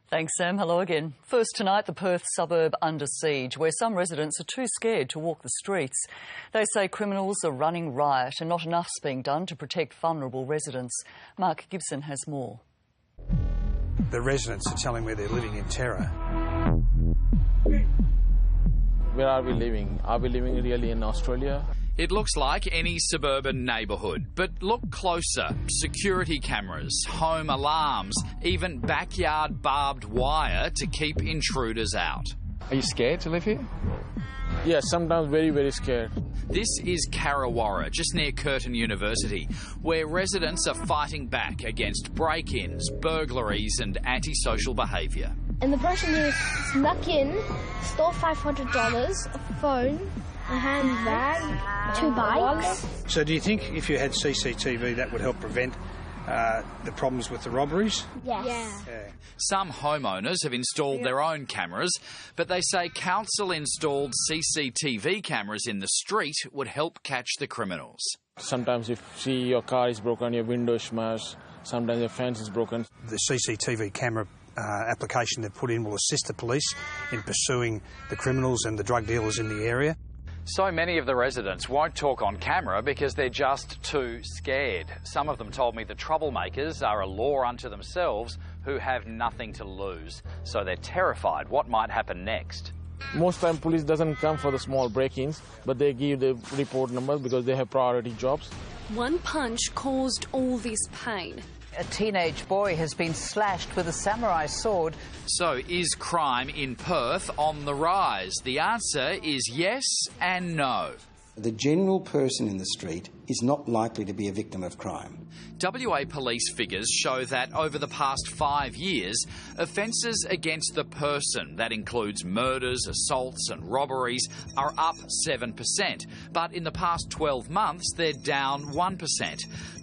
Thanks, Sam. Hello again. First tonight, the Perth suburb under siege, where some residents are too scared to walk the streets. They say criminals are running riot and not enough's being done to protect vulnerable residents. Mark Gibson has more. The residents are telling me they're living in terror. Where are we living? Are we living really in Australia? It looks like any suburban neighbourhood, but look closer. Security cameras, home alarms, even backyard barbed wire to keep intruders out. Are you scared to live here? Yeah, sometimes very, very scared. This is Karawara, just near Curtin University, where residents are fighting back against break-ins, burglaries and antisocial behaviour. And the person who snuck in stole $500, a phone, a handbag, 2 bikes. So do you think if you had CCTV that would help prevent the problems with the robberies? Yes. Yeah. Some homeowners have installed their own cameras, but they say council-installed CCTV cameras in the street would help catch the criminals. Sometimes if you see your car is broken, your window is smashed, sometimes your fence is broken. The CCTV camera application they've put in will assist the police in pursuing the criminals and the drug dealers in the area. So many of the residents won't talk on camera because they're just too scared. Some of them told me the troublemakers are a law unto themselves who have nothing to lose. So they're terrified what might happen next. Most time police doesn't come for the small break-ins, but they give the report numbers because they have priority jobs. One punch caused all this pain. A teenage boy has been slashed with a samurai sword. So is crime in Perth on the rise? The answer is yes and no. The general person in the street is not likely to be a victim of crime. WA police figures show that over the past 5 years, offences against the person, that includes murders, assaults and robberies, are up 7%. But in the past 12 months, they're down 1%.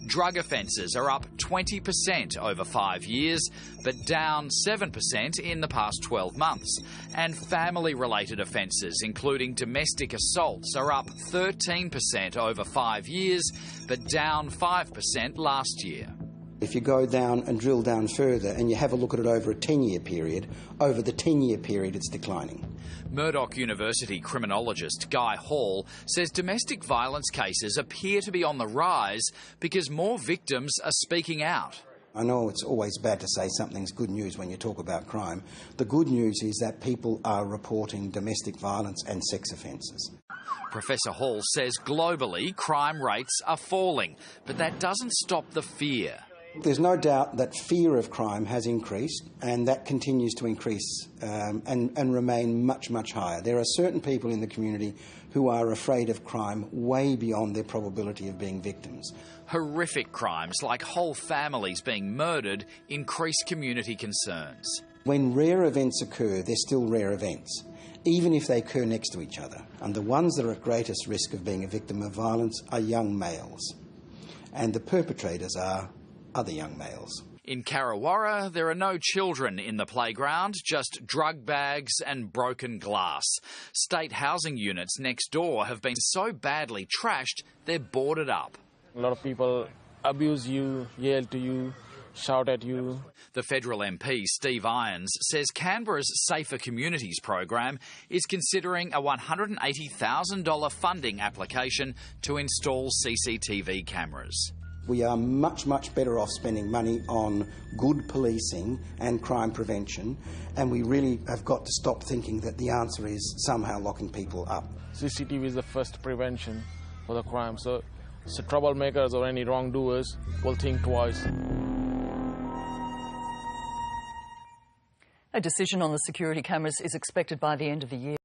Drug offences are up 20% over 5 years, but down 7% in the past 12 months. And family-related offences, including domestic assaults, are up 13% over 5 years, but down 5% last year. If you go down and drill down further and you have a look at it over a 10-year period, over the 10-year period it's declining. Murdoch University criminologist Guy Hall says domestic violence cases appear to be on the rise because more victims are speaking out. I know it's always bad to say something's good news when you talk about crime. The good news is that people are reporting domestic violence and sex offences. Professor Hall says globally crime rates are falling, but that doesn't stop the fear. There's no doubt that fear of crime has increased, and that continues to increase and remain much, much higher. There are certain people in the community who are afraid of crime way beyond their probability of being victims. Horrific crimes like whole families being murdered increase community concerns. When rare events occur, they're still rare events, even if they occur next to each other. And the ones that are at greatest risk of being a victim of violence are young males, and the perpetrators are other young males. In Karawara, there are no children in the playground, just drug bags and broken glass. State housing units next door have been so badly trashed, they're boarded up. A lot of people abuse you, yell to you, shout at you. The federal MP, Steve Irons, says Canberra's Safer Communities program is considering a $180,000 funding application to install CCTV cameras. We are much, much better off spending money on good policing and crime prevention, and we really have got to stop thinking that the answer is somehow locking people up. CCTV is the first prevention for the crime, so troublemakers or any wrongdoers will think twice. A decision on the security cameras is expected by the end of the year.